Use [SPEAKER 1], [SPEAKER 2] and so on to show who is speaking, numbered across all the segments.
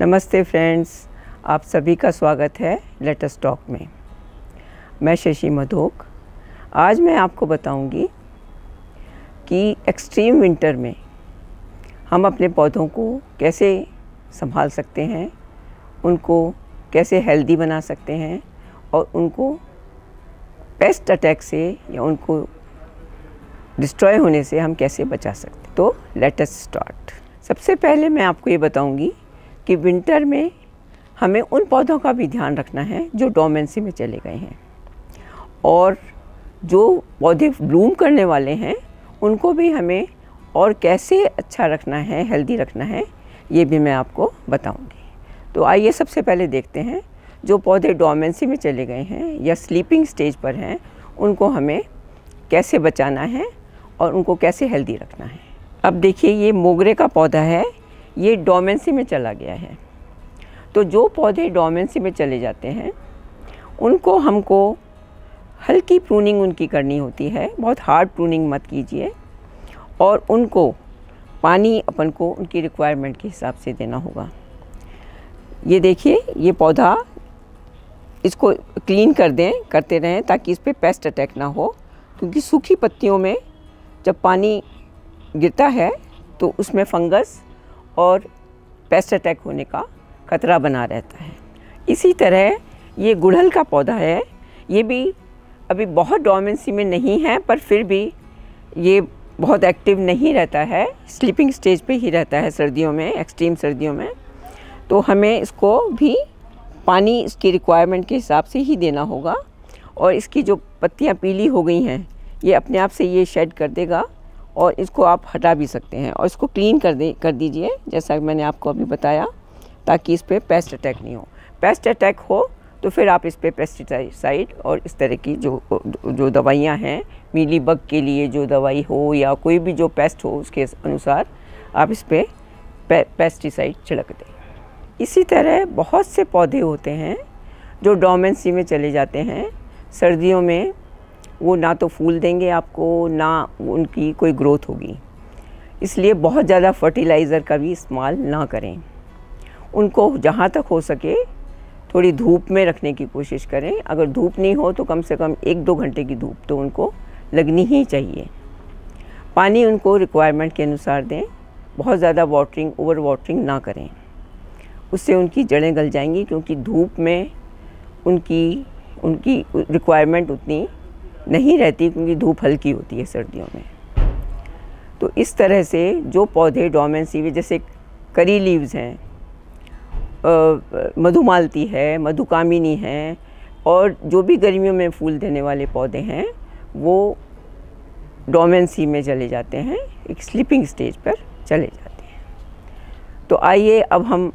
[SPEAKER 1] नमस्ते फ्रेंड्स, आप सभी का स्वागत है लेट अस टॉक में। मैं शशि मधोक। आज मैं आपको बताऊंगी कि एक्सट्रीम विंटर में हम अपने पौधों को कैसे संभाल सकते हैं, उनको कैसे हेल्दी बना सकते हैं और उनको पेस्ट अटैक से या उनको डिस्ट्रॉय होने से हम कैसे बचा सकते हैं। तो लेट अस स्टार्ट। सबसे पहले मैं आपको ये बताऊंगी कि विंटर में हमें उन पौधों का भी ध्यान रखना है जो डोमेंसी में चले गए हैं, और जो पौधे ब्लूम करने वाले हैं उनको भी हमें और कैसे अच्छा रखना है, हेल्दी रखना है, ये भी मैं आपको बताऊंगी। तो आइए सबसे पहले देखते हैं जो पौधे डोमेंसी में चले गए हैं या स्लीपिंग स्टेज पर हैं उनको हमें कैसे बचाना है और उनको कैसे हेल्दी रखना है। अब देखिए, ये मोगरे का पौधा है, ये डोमेंसी में चला गया है। तो जो पौधे डोमेंसी में चले जाते हैं उनको हमको हल्की प्रूनिंग उनकी करनी होती है, बहुत हार्ड प्रूनिंग मत कीजिए, और उनको पानी अपन को उनकी रिक्वायरमेंट के हिसाब से देना होगा। ये देखिए, ये पौधा, इसको क्लीन करते रहें ताकि इस पर पेस्ट अटैक ना हो, क्योंकि सूखी पत्तियों में जब पानी गिरता है तो उसमें फंगस और पेस्ट अटैक होने का खतरा बना रहता है। इसी तरह ये गुड़हल का पौधा है, ये भी अभी बहुत डोमेंसी में नहीं है, पर फिर भी ये बहुत एक्टिव नहीं रहता है, स्लीपिंग स्टेज पे ही रहता है सर्दियों में, एक्सट्रीम सर्दियों में। तो हमें इसको भी पानी इसकी रिक्वायरमेंट के हिसाब से ही देना होगा, और इसकी जो पत्तियां पीली हो गई हैं ये अपने आप से ये शेड कर देगा, और इसको आप हटा भी सकते हैं और इसको क्लीन कर दीजिए, जैसा मैंने आपको अभी बताया, ताकि इस पर पेस्ट अटैक नहीं हो। पेस्ट अटैक हो तो फिर आप इस पर पेस्टिसाइड और इस तरह की जो दवाइयाँ हैं, मीली बग के लिए जो दवाई हो या कोई भी जो पेस्ट हो उसके अनुसार आप इस पर पेस्टिसाइड छिड़क दें। इसी तरह बहुत से पौधे होते हैं जो डोमेंसी में चले जाते हैं सर्दियों में, वो ना तो फूल देंगे आपको, ना उनकी कोई ग्रोथ होगी। इसलिए बहुत ज़्यादा फर्टिलाइज़र का भी इस्तेमाल ना करें। उनको जहाँ तक हो सके थोड़ी धूप में रखने की कोशिश करें। अगर धूप नहीं हो तो कम से कम 1-2 घंटे की धूप तो उनको लगनी ही चाहिए। पानी उनको रिक्वायरमेंट के अनुसार दें, बहुत ज़्यादा वाटरिंग, ओवर वाटरिंग ना करें, उससे उनकी जड़ें गल जाएंगी, क्योंकि धूप में उनकी रिक्वायरमेंट उतनी नहीं रहती, क्योंकि धूप हल्की होती है सर्दियों में। तो इस तरह से जो पौधे डोमेंसी में, जैसे करी लीव्स हैं, मधुमालती है, मधुकामिनी है, और जो भी गर्मियों में फूल देने वाले पौधे हैं वो डोमेंसी में चले जाते हैं, एक स्लीपिंग स्टेज पर चले जाते हैं। तो आइए अब हम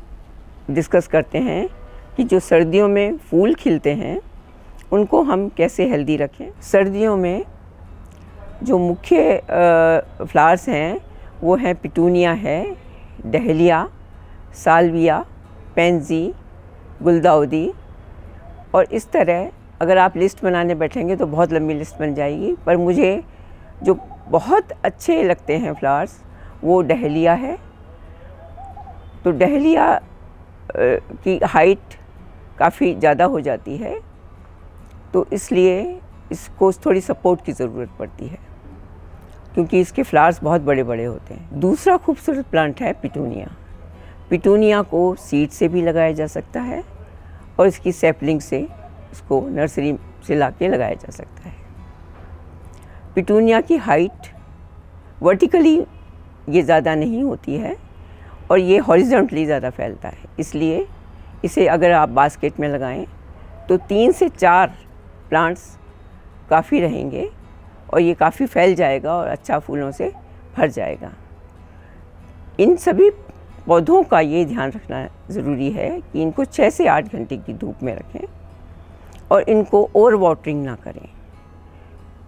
[SPEAKER 1] डिस्कस करते हैं कि जो सर्दियों में फूल खिलते हैं उनको हम कैसे हेल्दी रखें। सर्दियों में जो मुख्य फ्लावर्स हैं वो हैं पिटूनिया है, डहलिया, साल्विया, पेंजी, गुलदाउदी, और इस तरह अगर आप लिस्ट बनाने बैठेंगे तो बहुत लंबी लिस्ट बन जाएगी, पर मुझे जो बहुत अच्छे लगते हैं फ्लावर्स वो डहलिया है। तो डहलिया की हाइट काफ़ी ज़्यादा हो जाती है, तो इसलिए इसको थोड़ी सपोर्ट की ज़रूरत पड़ती है, क्योंकि इसके फ्लावर्स बहुत बड़े बड़े होते हैं। दूसरा खूबसूरत प्लांट है पिटूनिया। पिटूनिया को सीड से भी लगाया जा सकता है, और इसकी सैपलिंग से इसको नर्सरी से लाके लगाया जा सकता है। पिटूनिया की हाइट वर्टिकली ये ज़्यादा नहीं होती है, और ये हॉरिजॉन्टली ज़्यादा फैलता है, इसलिए इसे अगर आप बास्केट में लगाएं तो 3 से 4 प्लांट्स काफ़ी रहेंगे, और ये काफ़ी फैल जाएगा और अच्छा फूलों से भर जाएगा। इन सभी पौधों का ये ध्यान रखना ज़रूरी है कि इनको 6 से 8 घंटे की धूप में रखें, और इनको ओवर वाटरिंग ना करें।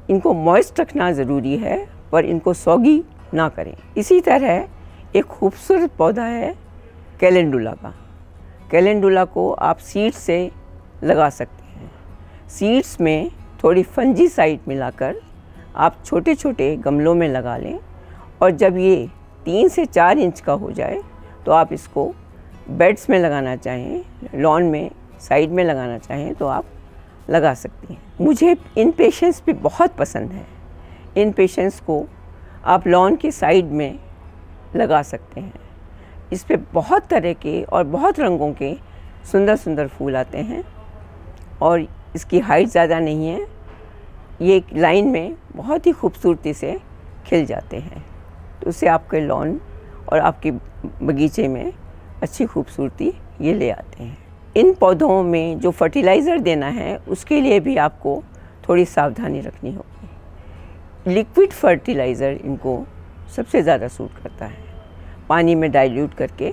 [SPEAKER 1] इनको मॉइस्ट रखना ज़रूरी है, पर इनको सौगी ना करें। इसी तरह एक खूबसूरत पौधा है कैलेंडुला का। कैलेंडुला को आप सीड्स से लगा सकते हैं। सीड्स में थोड़ी फंजीसाइड मिलाकर आप छोटे छोटे गमलों में लगा लें, और जब ये 3 से 4 इंच का हो जाए तो आप इसको बेड्स में लगाना चाहें, लॉन में साइड में लगाना चाहें तो आप लगा सकती हैं। मुझे इन पेशेंस भी बहुत पसंद है। इन पेशेंस को आप लॉन की साइड में लगा सकते हैं। इस पे बहुत तरह के और बहुत रंगों के सुंदर सुंदर फूल आते हैं और इसकी हाइट ज़्यादा नहीं है। ये एक लाइन में बहुत ही खूबसूरती से खिल जाते हैं, तो उससे आपके लॉन और आपके बगीचे में अच्छी खूबसूरती ये ले आते हैं। इन पौधों में जो फर्टिलाइज़र देना है उसके लिए भी आपको थोड़ी सावधानी रखनी होगी। लिक्विड फर्टिलाइज़र इनको सबसे ज़्यादा सूट करता है। पानी में डाइल्यूट करके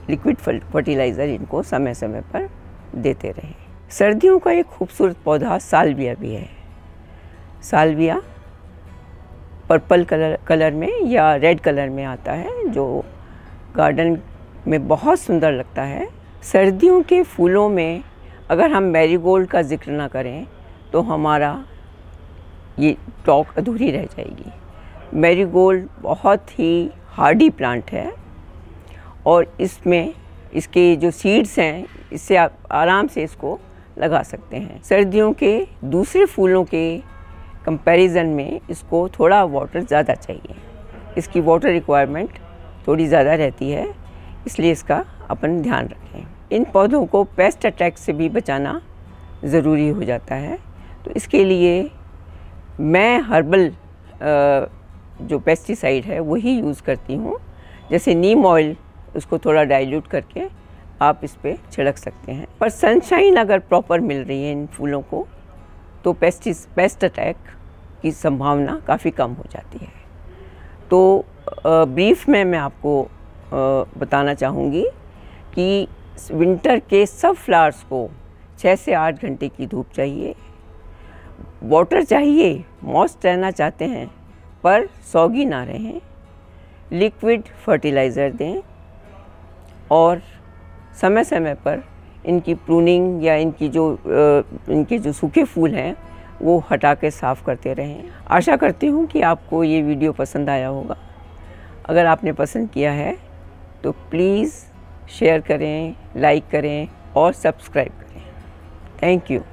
[SPEAKER 1] लिक्विड फर्टिलाइज़र इनको समय समय पर देते रहें। सर्दियों का एक खूबसूरत पौधा साल्विया भी है। साल्विया पर्पल कलर में या रेड कलर में आता है, जो गार्डन में बहुत सुंदर लगता है। सर्दियों के फूलों में अगर हम मैरीगोल्ड का जिक्र ना करें तो हमारा ये टॉक अधूरी रह जाएगी। मैरीगोल्ड बहुत ही हार्डी प्लांट है और इसमें इसके जो सीड्स हैं इससे आप आराम से इसको लगा सकते हैं। सर्दियों के दूसरे फूलों के कंपैरिजन में इसको थोड़ा वाटर ज़्यादा चाहिए। इसकी वाटर रिक्वायरमेंट थोड़ी ज़्यादा रहती है, इसलिए इसका अपन ध्यान रखें। इन पौधों को पेस्ट अटैक से भी बचाना ज़रूरी हो जाता है, तो इसके लिए मैं हर्बल जो पेस्टिसाइड है वही यूज़ करती हूँ। जैसे नीम ऑयल, उसको थोड़ा डाइल्यूट करके आप इस पे छिड़क सकते हैं। पर सनशाइन अगर प्रॉपर मिल रही है इन फूलों को तो पेस्ट अटैक की संभावना काफ़ी कम हो जाती है। तो ब्रीफ में मैं आपको बताना चाहूँगी कि विंटर के सब फ्लावर्स को 6 से 8 घंटे की धूप चाहिए। वाटर चाहिए, मॉइस्ट रहना चाहते हैं पर सॉगी ना रहें। लिक्विड फर्टिलाइज़र दें और समय समय पर इनकी प्रूनिंग या इनके जो सूखे फूल हैं वो हटा के साफ़ करते रहें। आशा करती हूँ कि आपको ये वीडियो पसंद आया होगा। अगर आपने पसंद किया है तो प्लीज़ शेयर करें, लाइक करें और सब्सक्राइब करें। Thank you.